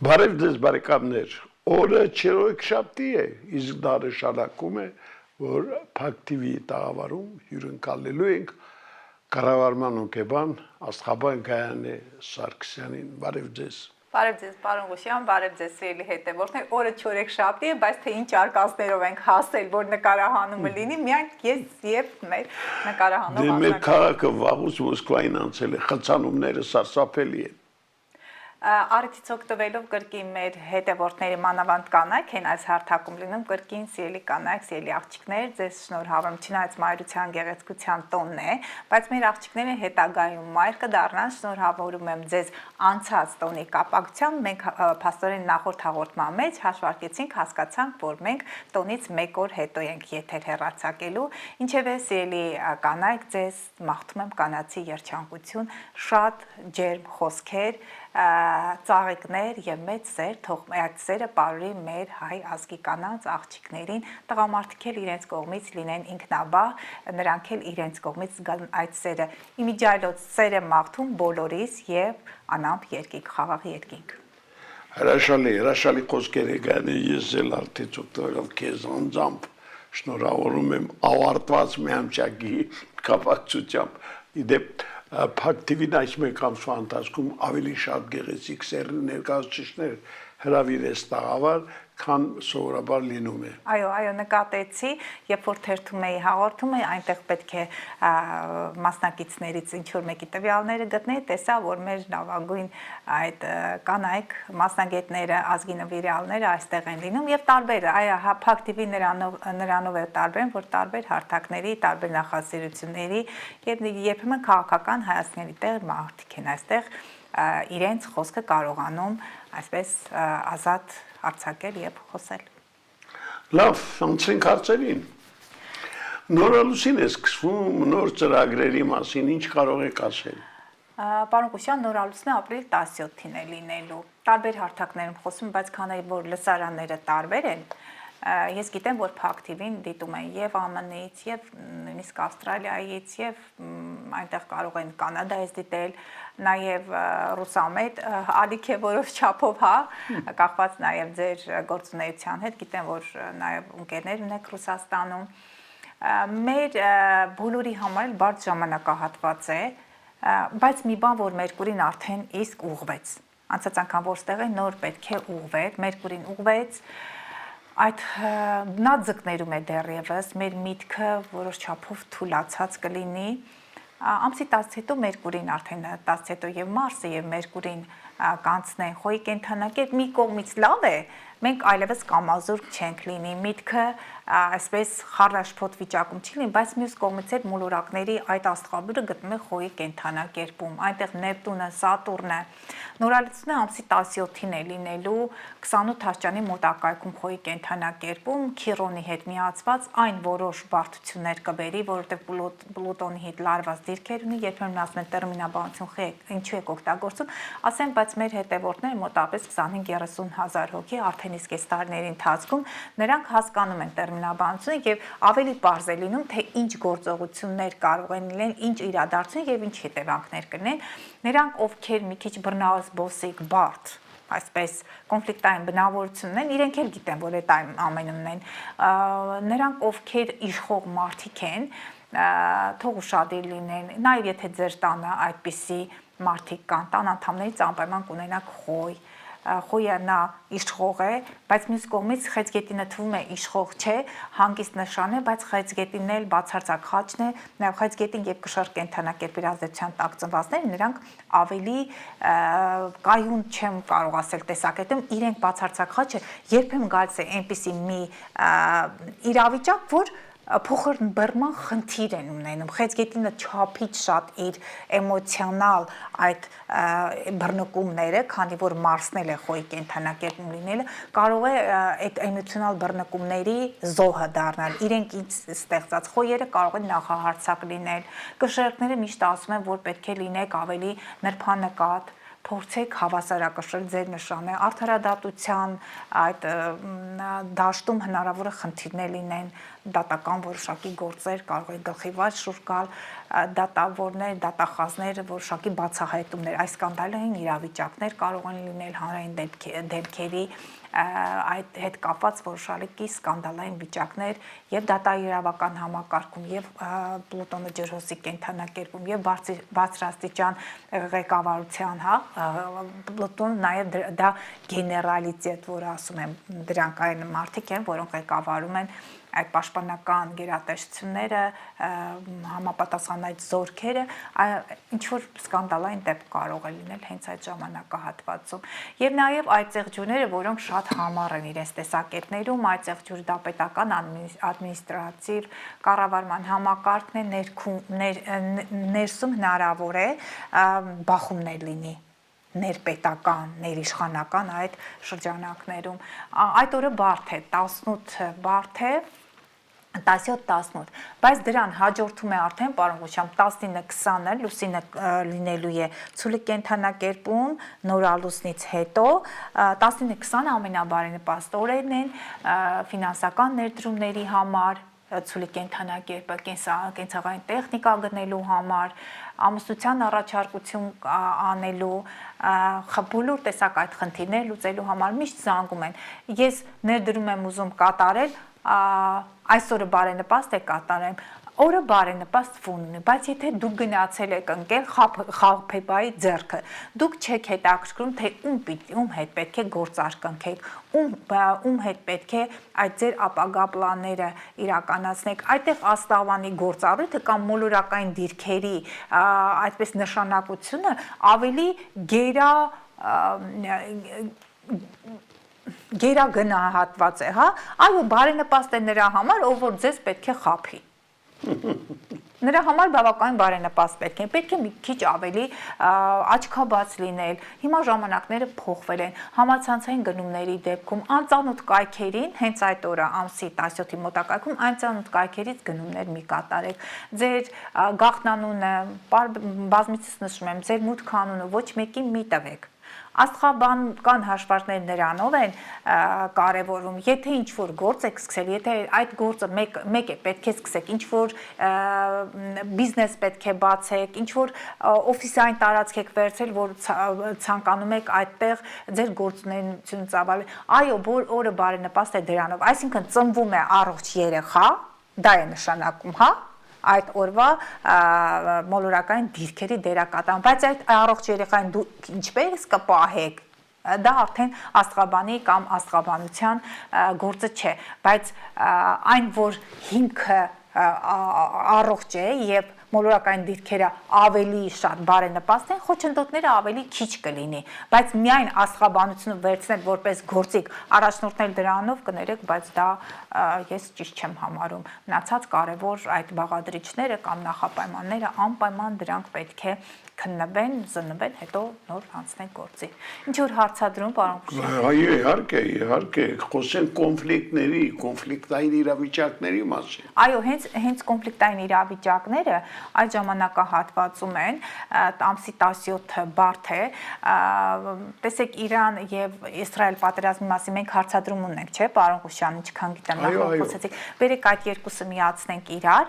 Բարև ձեզ բարեկամներ, օրը չորեքշաբթի է, իսկ դա նշանակում է, որ Փակ TV-ի տաղավարում հյուրընկալելու ենք կառավարման հոգեբան Աստղաբան Գայանե Սարգսյանին։ Բարև ձեզ։ Բարև ձեզ, պարոն Ղուշյան, բարև ձեզ սիրելի հետևորդներ, օրը չորեքշաբթի է, բայց թե ինչ արկածներով ենք հասել, որ նկարահանումը լինի, միայն ես եւ մեր նկարահանող Դե մեր քաղաքը վաղուց Մոսկվային անցել է, խցանումները սարսափելի են։ Առիթից օգտվելով կրկին մեր հետևորդների մանավանդ կանայք են այս հարթակում լինում, կրկին սիրելի կանայք, սիրելի աղջիկներ, ձեզ շնորհավորում, չնայած մայրության գեղեցկության տոնն է, բայց մեր աղջիկները հետագայում մայր կդառնան, շնորհավորում եմ ձեզ անցած տոնի կապակցությամբ, մենք փաստորեն նախորդ հաղորդման մեջ հաշվարկեցինք, հասկացանք, որ մենք տոնից 1 օր հետո ենք եթեր հեռարձակելու, ինչևէ սիրելի կանայք, ձեզ մաղթում եմ կանացի երջանկություն, շատ ջերմ խոսքեր, ծաղիկներ եւ մեծ սեր, թող այդ սերը բարի մեր հայ ազգի կանանց աղջիկներին, տղամարդիկ էլ իրենց կողմից լինեն ինքնաբավ, նրանք էլ իրենց կողմից զգան այդ սերը։ Իմիջիայլոց սեր եմ մաղթում բոլորիս եւ անամպ երկինք, խաղաղ երկինք։ Հրաշալի խոսքեր եկան, ես էլ արդեն օգտվել քեզ անձամբ շնորհավորում եմ ավարտված միամճակի կապակցությամբ։ Իդեպ Փակ TV-ն այս մեկ ամսվա ընթացքում ավելի շատ գեղեցիկ սերն ներկայացուցիչներ հրավիրեց տաղավար, քան սովորաբար լինում է։ Այո, նկատեցի, երբ որ թերթում էի հաղորդումը, այնտեղ պետք է մասնակիցներից ինչ-որ մեկի տվյալները գտնել, տեսա, որ մեր լավագույն այդ կանայք, մասնագետները, ազգի նվիրյալները այստեղ են լինում եւ տարբեր, Փակ TV նրանով է տարբեր, որ տարբեր հարթակների, տարբեր նախասիրությունների եւ երբեմն քաղաքական հայացքների տեղ մարդիկ են այստեղ իրենց խոսքը կարողանում այսպես ազատ արձակել եւ խոսել։ Լավ, անցնենք հարցերին։ Նորալուսին է սկսվում նոր ծրագրերի մասին, ինչ կարող եք ասել։ Պարոն Ղուշյան, նորալուսնը ապրիլի 17-ին է լինելու։ Տարբեր հարթակներում խոսում, բայց քանի որ լսարանները տարբեր են, ես գիտեմ, որ Փակ TV-ն դիտում են եւ ԱՄՆ-ից, եւ նույնիսկ Ավստրալիայից, եւ այնտեղ կարող են Կանադայից դիտել, նաեւ Ռուսամետ ալիք է որոշ չափով, կախված նաեւ ձեր գործունեության հետ, գիտեմ, որ նաեւ ընկերներ ունեք Ռուսաստանում։ Մեր բոլորի համար բարդ ժամանակահատված է, բայց մի բան, որ Մերկուրին արդեն իսկ ուղղվեց։ Անցած անգամ որ ստեղ է նոր պետք է ուղղվեր, Մերկուրին ուղղվեց, այդ նա ձգներում է դեռևս, մեր միտքը որոշ չափով թուլացած կլինի, ամսի 10 հետո Մերկուրին արդեն 10 հետո եւ Մարսը եւ Մերկուրին կանցնեն խոյի կենթանակերպ, մի կողմից լավ է, մենք այլևս կամազուրկ չենք լինի, միտքը այսպես խառաշփոթ վիճակում չի լինի, բայց մյուս կողմից էլ մոլորակների այդ աստղաբույրը գտնում է խոյի կենթանակերպում, այնտեղ Նեպտունը, Սատուրնը, նորալուսնը ամսի 17-ին է լինելու 28 աստիճանի մոտակայքում խոյի կենթանակերպում, Քիրոնի հետ միացված այն որոշ բարդություններ կբերի, որովհետև Պլուտոնի հետ լարված դիրքեր ունի, երբեմն ասում են տերմինաբանություն ինչու եք օգտագործում, ասեմ, բայց մեր հետևորդները մոտավորապես 25-30 հազար հոգի արդեն իսկ այս տարիների ընթացքում նրանք հասկանում են տերմինաբանությունը եւ ավելի պարզ է լինում, թե ինչ գործողություններ կարող են լինել, ինչ իրադարձություն եւ ինչ հետևանքներ կլինեն, նրանք ովքեր մի քիչ բռնազբոսիկ բարդ այսպես կոնֆլիկտային բնավորություն ունեն, իրենք էլ գիտեն, որ այդ ամենն ունեն, նրանք ովքեր իշխող մարդիկ են, թող ուշադիր լինեն, նաեւ եթե ձեր տանը այդպիսի մարդիկ կան, տան անդամներից անպայման կունենաք խոյ, խոյը նա իշխող է, բայց մյուս կողմից խեցգետինը թվում է իշխող չէ, հանգիստ նշան է, բայց խեցգետինն էլ բացարձակ խաչն է, նաև խեցգետին եւ կշռ կենթանակերպի ազդեցության տակ ծնվածները նրանք ավելի կայուն չեմ կարող ասել տեսակետում, իրենք բացարձակ խաչը երբեմն գալիս է այնպիսի մի իրավիճակ, որ փոխարեն բռնման խնդիր են ունենում, խեցգետինը չափից շատ իր էմոցիոնալ այդ բռնկումները, քանի որ Մարսնել է խոյի կենթանակերպում լինելը, կարող է այդ էմոցիոնալ բռնկումների զոհը դառնալ, իրենք ինչ ստեղծած խոյերը կարող են նախահարցակ լինել, կշեռքները միշտ ասում են, որ պետք է լինեք ավելի նրբանկատ, փորձեք հավասարակշռել ձեր նշանը, արդարադատության այդ դաշտում հնարավոր է խնդիրներ լինեն, դատական որոշակի գործեր կարող են գլխիված շուրջ գալ, դատավորներ, դատախազներ, որոշակի բացահայտումներ, այս սկանդալային իրավիճակներ կարող են լինել հանրային դեպքերի այդ հետ կապված որոշակի սկանդալային վիճակներ եւ դատաիրավական համակարգում եւ Պլուտոնը ջրհոսի կենթանակերպում եւ բարձրաստիճան ղեկավարության, Պլուտոն նաեւ դա գեներալիտետ, որ ասում եմ, դրանք այն մարդիկ են, որոնք ղեկավարում են այդ պաշտպանական գերատեսչությունները, համապատասխանայդ զորքերը, ինչ որ սկանդալային դեպք կարող է լինել հենց այդ ժամանակահատվածում։ Եվ նաև այդ ծեղջուրները, որոնք շատ համառ են իրենց տեսակետներում, այդ ծեղջուրը դա պետական ադմինիստրատիվ կառավարման համակարգն է, ներսում հնարավոր է բախումներ լինի ներպետական, ներիշխանական այդ շրջանակներում։ Այդ օրը բարդ է, 18 բարդ է, 17-18, բայց դրան հաջորդում է արդեն պարունակությամբ 19-20-ը լուսինը լինելու է ցուլի կենթանակերպում նորալուսնից հետո, 19-20-ը ամենաբարենպաստ օրերն են ֆինանսական ներդրումների համար, ցուլի կենթանակերպը կենցաղային տեխնիկա գնելու համար, ամուսնության առաջարկություն անելու, բոլոր տեսակ այդ խնդիրներ լուծելու համար միշտ զանգում են։ Ես ներդրում եմ ուզում կատարել, այսօրը բարենպաստ է կատարեմ, օրը բարենպաստ ֆոն ունի, բայց եթե դուք գնացել եք ընկել խաղփեբայի ձեռքը, դուք չեք հետաքրքրում, թե ում հետ պետք է գործարք կնքեք, ում հետ պետք է այդ ձեր ապագա պլանները իրականացնեք, այդտեղ աստաղվանի գործառույթը կամ մոլորակային դիրքերի այդպես նշանակությունը ավելի գերագնահատված է, հա, այո, բարենպաստ է նրա համար, ով որ ձեզ պետք է խաբի։ Նրա համար բավականին բարենպաստ պետք է մի քիչ ավելի աչքաբաց լինել, հիմա ժամանակները փոխվել են, համացանցային գնումների դեպքում, անծանոթ կայքերին, հենց այդ օրը ամսի 17-ի մոտակայքում, անծանոթ կայքերից գնումներ մի կատարեք, ձեր գաղտնանունը, բազմիցս նշում եմ, ձեր մուտքանունը ոչ մեկին մի տվեք։ Աստղաբանական հաշվարկներ նրանով են կարևորում, եթե ինչ-որ գործ եք սկսել, եթե այդ գործը մեկ է պետք է սկսեք, ինչ-որ բիզնես պետք է բացեք, ինչ-որ օֆիսային տարածք եք վերցրել, որ ցանկանում եք այդտեղ ձեր գործունեությունը ծավալել, այո, օրը բարենպաստ է դրանով, այսինքն ծնվում է առողջ երեխա, դա է նշանակում, հա, այդ օրվա մոլորակային դիրքերի դերակատարում, բայց այդ առողջ երեխային դու ինչպես կպահեք, դա արդեն աստղաբանի կամ աստղաբանության գործը չէ, բայց այն, որ հիմքը առողջ է եւ մոլորակային դիրքերը ավելի շատ բարենպաստ են, խոչընդոտները ավելի քիչ կլինի, բայց միայն աստղաբանությունը վերցնել որպես գործիք, առաջնորդնել դրանով կներեք, բայց դա ես ճիշտ չեմ համարում։ Մնացած կարևոր այդ բաղադրիչները կամ նախապայմանները անպայման դրանք պետք է քննվեն, զննվեն, հետո նոր անցնեն գործի։ Ինչ որ հարցադրում, պարոն Քուշյան։ Այո, իհարկե, խոսենք կոնֆլիկտների, կոնֆլիկտային իրավիճակների մասին։ Այո, հենց կոնֆլիկտային իրավիճակները այդ ժամանակահատվածում են, ամսի 17-ը բարդ է, տեսեք Իրան եւ Իսրայել պատերազմի մասին մենք հարցադրում ունենք, չէ՞, պարոն Քուշյան, ինչքան գիտեմ, նախ խոսեցիք, բերեք այդ երկուսը միացնենք իրար,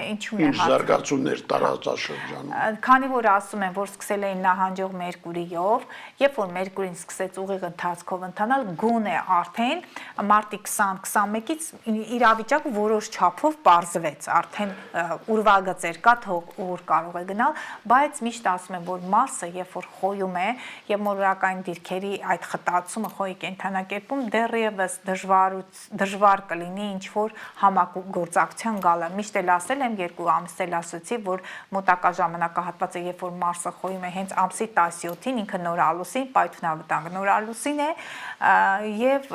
ինչու՞ն է հարցը։ Զարգացումներ տարածաշրջանում։ Քանի որ ասում են, որ սկսել էին նահանջող Մերկուրիով, երբ որ Մերկուրին սկսեց ուղիղ ընթացքով ընթանալ, գոնե արդեն մարտի 20-21-ից իրավիճակը որոշ չափով պարզվեց, արդեն ուրվագծեր կա, ուր կարող է գնալ, բայց միշտ ասում են, որ Մարսը, երբ որ խոյում է եւ մոլորակային դիրքերի այդ խտացումը խոյի կենթանակերպում դեռևս դժվար կլինի ինչ որ համագործակցության գալը։ Միշտ էլ ասել եմ, 2 ամիս էլ ասացի, որ մոտակա ժամանակահատվածը, երբ որ Մարսը խոյում է հենց ամսի 17-ին, ինքը նորալուսին, պայթունավտանգ նորալուսին է եւ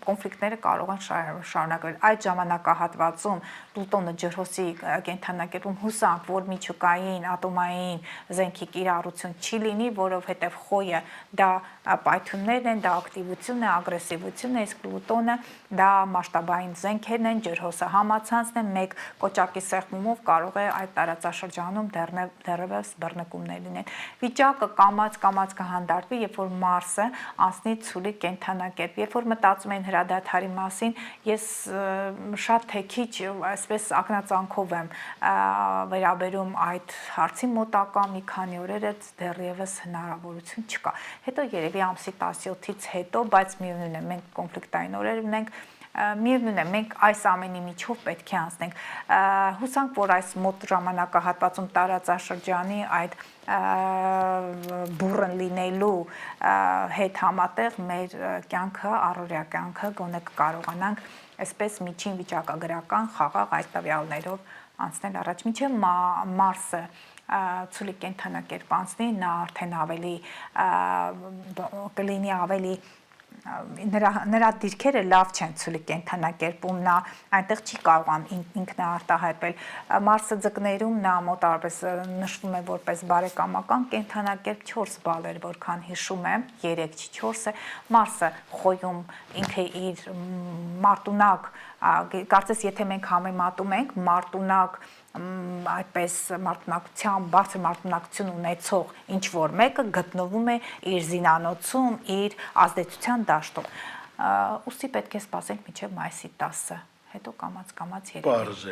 կոնֆլիկտները կարող են շարունակվել։ Այդ ժամանակահատվածում Պլուտոնը ջրհոսի կենթանակերպում հուսանք, որ միջուկային, ատոմային զենքի կիրառություն չի լինի, որովհետեւ խոյը դա պայթյուններն են, դա ակտիվությունն է, ագրեսիվությունն է, իսկ Պլուտոնը դա մասշտաբային զենքերն են, ջրհոսը համացանցն է, մեկ կոճակի սեղմումով կարող է այդ տարածաշրջանում դեռևս եւս բռնկումներ լինեն։ Վիճակը կամած կհանդարտվի, երբ որ Մարսը անցնի ցուլիկ կենդանակերպ։ Երբ որ մտածում են հրադադարի մասին, ես շատ թե քիչ այսպես ակնածանքով եմ վերաբերում այդ հարցի մոտակա մի քանի օրերից դեռևս հնարավորություն չկա։ Հետո երևի ամսի 17-ից հետո, բայց միևնույն է, մենք կոնֆլիկտային օրեր ունենք, միևնույն է, մենք այս ամենի միջով պետք է անցնենք։ Հուսանք, որ այս մոտ ժամանակահատվածում տարածաշրջանի այդ բուրըն լինելու հետ համատեղ մեր կյանքը, առօրյա կյանքը գոնե կկարողանանք այսպես միջին վիճակագրական խաղաղ այս տվյալներով անցնել առաջ։ Մինչև Մարսը ցուլիկ կենդանակերպ անցնի, նա արդեն ավելի կլինի ավելի նրա դիրքերը լավ չեն ցուլիկ կենդանակերպում, նա այնտեղ չի կարողանում ինքնաարտահայտվել։ Մարսը ձկներում նա մոտավորապես նշվում է որպես բարեկամական կենդանակերպ 4 բալեր, որքան հիշում եմ, 3 չի 4-ը։ Մարսը խոյում ինքը իր մարտունակ, կարծես եթե մենք համեմատում ենք մարտունակ այդպես մարտունակության, բարձր մարտունակություն ունեցող ինչ որ մեկը գտնվում է իր զինանոցում, իր ազդեցության դաշտում։ Ուստի պետք է սպասենք մինչև մայիսի 10-ը, հետո կամաց երևի։ Պարզ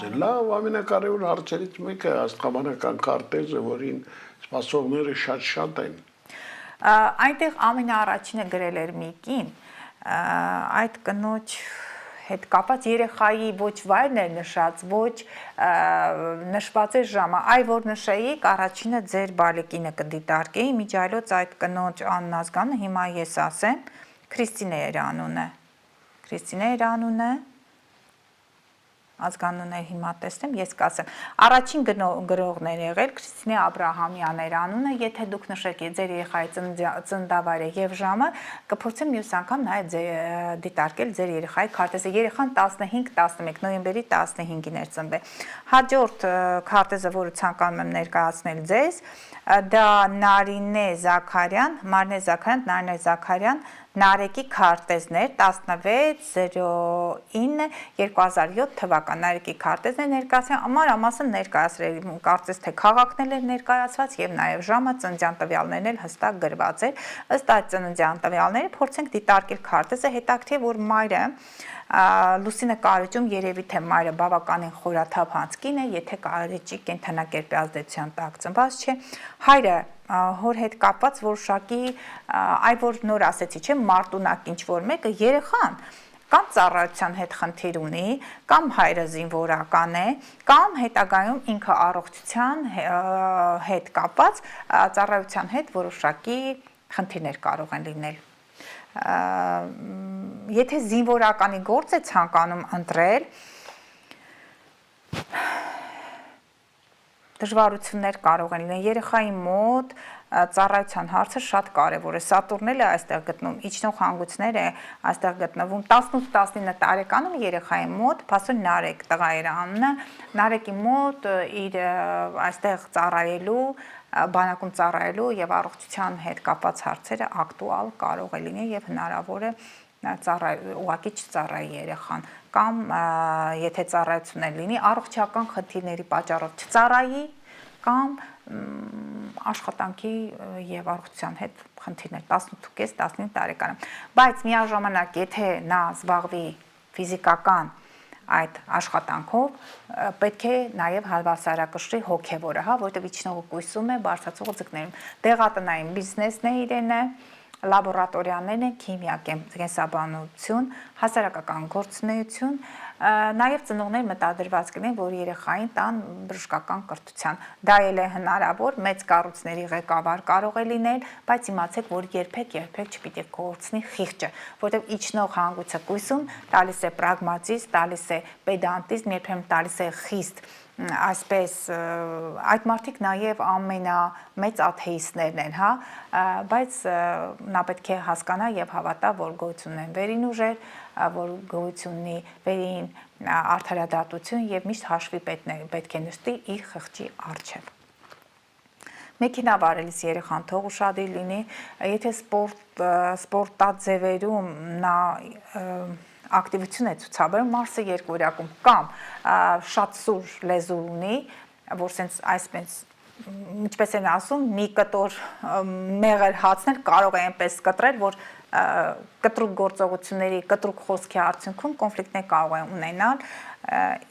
է, լավ, ամենակարևոր հարցերից մեկը աստղաբանական քարտեզը, որին սպասողները շատ են։ Այնտեղ ամենաառաջինը գրել էր մի կին, այդ կնոջ հետ կապած երեխայի ոչ վայրն էր նշած, ոչ նշված էր ժամը, այ որ նշեիք, առաջինը ձեր բալիկինը կդիտարկեի, միջայլոց այդ կնոջ աննազգանը, հիմա ես ասեմ, Քրիստինե էր անունը, ազգանուններ հիմա տեսնեմ, ես կասեմ, առաջին գրողն էր եղել, Քրիստինե Աբրահամյան էր անունը, եթե դուք նշեք ձեր երեխայի ծննդավայրը եւ ժամը, կփորձեմ մյուս անգամ նաեւ դիտարկել ձեր երեխայի քարտեզը։ Երեխան 15-11 նոյեմբերի 15-ին էր ծնվել։ Հաջորդ քարտեզը, որը ցանկանում եմ ներկայացնել ձեզ, դա Նարինե Զաքարյան, Նարեկի քարտեզներ 16-09-2007 թվական Նարեկի քարտեզներ ներկայացան, ամառամասն ներկայացրել, կարծես թե քաղաքն էր ներկայացված եւ նաեւ ժամը, ծննդյան տվյալներն էլ հստակ գրված էր։ Ըստ այդ ծննդյան տվյալների փորձենք դիտարկել քարտեզը, հետաքրքիր որ մայրը Լուսինե Կարիճում երևի թե մայրը բավականին խորաթափ հանցկին է, եթե Կարիճի կենդանակերպի ազդեցության տակ ծնված չէ, հայրը հոր հետ կապված որոշակի, այ որ նոր ասեցի, չէ, մարտունակ ինչ որ մեկը երեխան կամ ծառայության հետ խնդիր ունի, կամ հայրը զինվորական է, կամ հետագայում ինքը առողջության հետ կապված ծառայության հետ որոշակի խնդիրներ կարող են լինել։ Եթե զինվորականի գործ է ցանկանում ընտրել, դժվարություններ կարող են լինել երեխայի մոտ, ծառայության հարցը շատ կարևոր է։ Սատուրնն էլ է այստեղ գտնվում, իջնող հանգույցներ է այստեղ գտնվում 18-19 տարեկանում երեխայի մոտ, փաստորեն Նարեկ տղա էր անունը, Նարեկի մոտ իր այստեղ ծառայելու, բանակում ծառայելու եւ առողջության հետ կապված հարցերը ակտուալ կարող է լինել եւ հնարավոր է ուղղակի չծառայի երեխան, կամ եթե ծառայություն լինի, առողջական խնդիրների պատճառով չծառայի, կամ աշխատանքի եւ առողջության հետ խնդիրներ 18-15 տարեկանում։ Բայց միաժամանակ եթե նա զբաղվի ֆիզիկական այդ աշխատանքով, պետք է նաեւ հավասարակշռի հոգեվորը, որտեղ իջնողը կույսում է, բարձրացողը ձկներում։ Դեղատնային բիզնեսն է իրենը, լաբորատորիաներն են, քիմիա, կենսաբանություն, հասարակական գործունեություն, նաև ծնողներ մտադրված կլինեն, որ երեխային տան բժշկական կրթության։ Դա էլ է հնարավոր, մեծ կառույցների ղեկավար կարող է լինել, բայց իմացեք, որ երբեք չպիտի կորցնի խիղճը, որտեղ իջնող հանգույցը կույսում տալիս է պրագմատիզմ, տալիս է պեդանտիզմ, երբեմն տալիս է խիստ այսպես այդ մարդիկ նաև ամենամեծ աթեիստներն են, հա, բայց նա պետք է հասկանա եւ հավատա, որ գոյություն ունեն վերին ուժեր, որ գոյություն ունի վերին արդարադատություն եւ միշտ հաշվի պետք է նստի իր խղճի առջև։ Մեքենա վարելիս երեխան թող ուշադիր լինի, եթե սպորտաձևերում նա ակտիվություն է ցուցաբերում, Մարսը երկորյակում կամ շատ սուր լեզու ունի, որ սենց այսպես ինչպես են ասում, մի կտոր մեղր հացնել կարող է այնպես կտրել, որ կտրուկ գործողությունների, կտրուկ խոսքի արդյունքում կոնֆլիկտներ կարող են ունենալ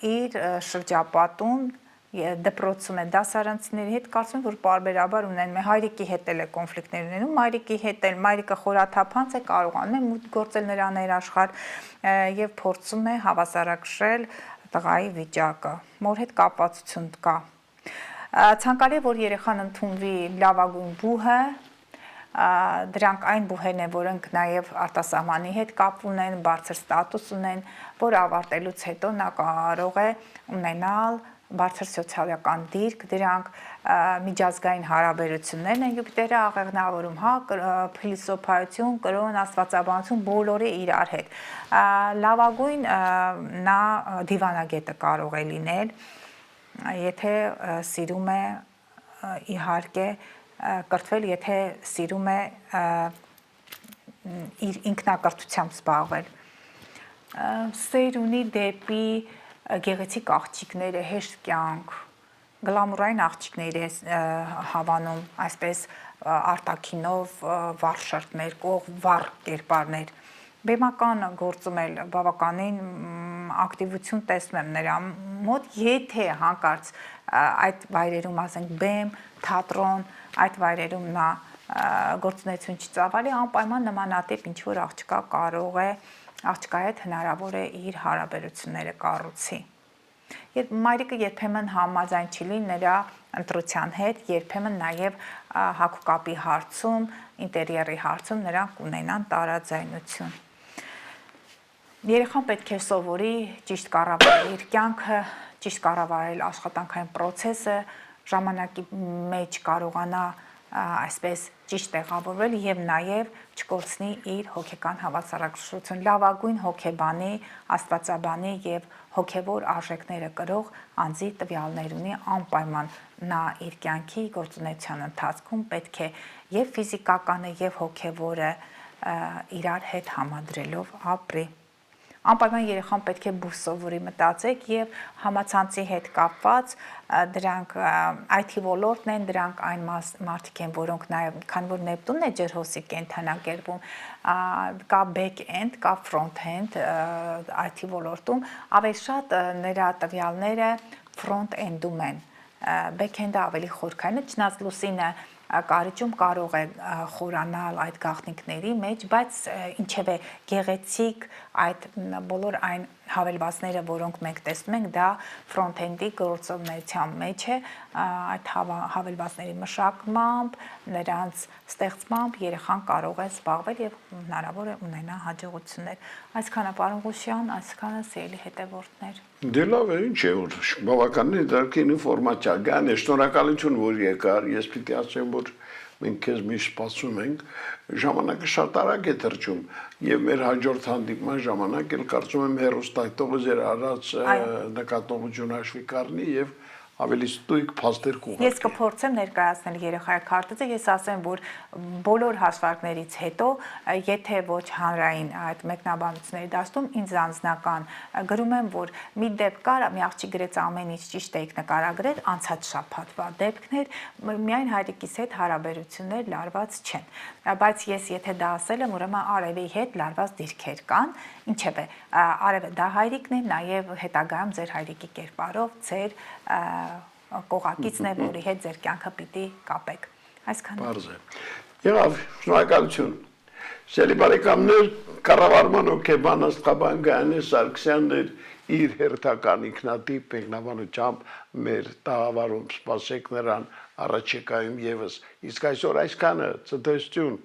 իր շրջապատում դպրոցում են դասարանցիների հետ կարծում եմ, որ պարբերաբար ունեն մեր հայրիկի հետ էլ է կոնֆլիկտներ ունենում, մայրիկի հետ էլ, մայրիկը խորաթափանց է կարողանում է մուտք գործել նրա ներաշխար եւ փորձում է հավասարակշռել տղայի վիճակը, մոր հետ կապվածություն կա։ Ցանկալի է, որ երեխան ընդունվի լավագույն բուհը, դրանք այն բուհերն են, որոնք նաև արտասահմանի հետ կապ ունեն, բարձր ստատուս ունեն, որ ավարտելուց հետո նա կարող է ունենալ բարձր սոցիալական դիրք, դրանք միջազգային հարաբերություններն են Յուպիտերը աղեղնավորում, հա, փիլիսոփայություն, կրոն, աստվածաբանություն, բոլորը իրար հետ։ Լավագույն նա դիվանագետը կարող է լինել, եթե սիրում է իհարկե կրթվել, եթե սիրում է իր ինքնակրթությամբ զբաղվել։ Սեր ունի դեպի գեղեցիկ աղջիկները, հեշտ կյանք, գլամուրային աղջիկներ է հավանում, այսպես արտաքինով վառ շերտներ, վառ կերպարներ։ Բեմական գործում էլ բավականին ակտիվություն տեսնում եմ նրա մոտ, եթե հանկարծ այդ վայրերում, ասենք, բեմ, թատրոն, այդ վայրերում նա գործունեություն չծավալի, անպայման նմանատիպ ինչ-որ աղջկա կարող է, աղջկայի հետ հնարավոր է իր հարաբերությունները կառուցի։ Մայրիկը երբեմն համաձայն չի լինի նրա ընտրության հետ, երբեմն նաև հագուկապի հարցում, ինտերիերի հարցում նրանք ունենան տարաձայնություն։ Երեխան պետք է սովորի ճիշտ կառավարել իր կյանքը, ճիշտ կառավարել աշխատանքային process-ը, ժամանակի մեջ կարողանա այսպես ճիշտ տեղավորվել եւ նաեւ չկորցնի իր հոգեկան հավասարակշռություն, լավագույն հոգեբանի, աստվածաբանի եւ հոգեվոր արժեքները կրող անձի տվյալներ ունի անպայման նա իր կյանքի գործունեության ընթացքում պետք է եւ ֆիզիկականը եւ հոգեվորը իրար հետ համադրելով ապրի։ Անպայման երեխան պետք է բուժ սովորի, մտածեք եւ համացանցի հետ կապված դրանք IT ոլորտն են, դրանք այն մարդիկ են, որոնք նաեւ քանի որ Նեպտունն է ջրհոսի կենթանակերպում, կա back-end, կա front-end IT ոլորտում, ավելի շատ նրա տվյալները front-end-ում են, back-end-ը ավելի խորքային է, չնայած Լուսինը կարիճում կարող է խորանալ այդ գաղտնիքների մեջ, բայց ինչևէ գեղեցիկ այդ բոլոր այն հավելվածները, որոնք մենք տեսնում ենք, դա front-end-ի գործողությունության մեջ է, այդ հավելվածների մշակմամբ, նրանց ստեղծմամբ երեխան կարող է զբաղվել եւ հնարավոր է ունենա հաջողություններ։ Այսքանը պարոն Ղուշյան, այսքանը սիրելի հետևորդներ։ Դե լավ է, ինչ է, որ բավականին դարքին ինֆորմացիա կան, շնորհակալություն, որ եկար, ես պիտի ասեմ, որ մենք քեզ միշտ սպասում ենք, ժամանակը շատ արագ է թռչում եւ մեր հաջորդ հանդիպման ժամանակ էլ կարծում եմ հերոստատողը ձեր արած նկատողություն հաշվի կառնի եւ ավելի ստույգ փաստեր կուղարկի։ Ես կփորձեմ ներկայացնել երեխայի քարտեզը, ես ասեմ, որ բոլոր հաշվարկներից հետո, եթե ոչ հանրային այդ մեկնաբանությունների դաշտում ինձ անձնական գրում եմ, որ մի դեպք կար, մի աղջիկ գրեց ամեն ինչ ճիշտ էիք նկարագրել, անցած շաբաթվա դեպքներ, միայն հայրիկիս հետ հարաբերություններ լարված չեն։ Բայց ես եթե դա ասել եմ, ուրեմն արևի հետ լարված դիրքեր կան, ինչևէ, արևը դա հայրիկն է, նաև հետագայում ձեր հայրիկի կերպարով, ձեր կողակիցն է, որի հետ ձեր կյանքը պիտի կապեք։ Այսքանը։ Պարզ է։ Եղավ, շնորհակալություն։ Սիրելի բարեկամներ, կառավարման հոգեբան աստղաբան Գայանե Սարգսյանն էր իր հերթական ինքնատիպ մեկնաբանությամբ մեր տաղավարում, սպասեք նրան առաջիկայում եւս։ Իսկ այսօր այսքանը, ցտեսություն։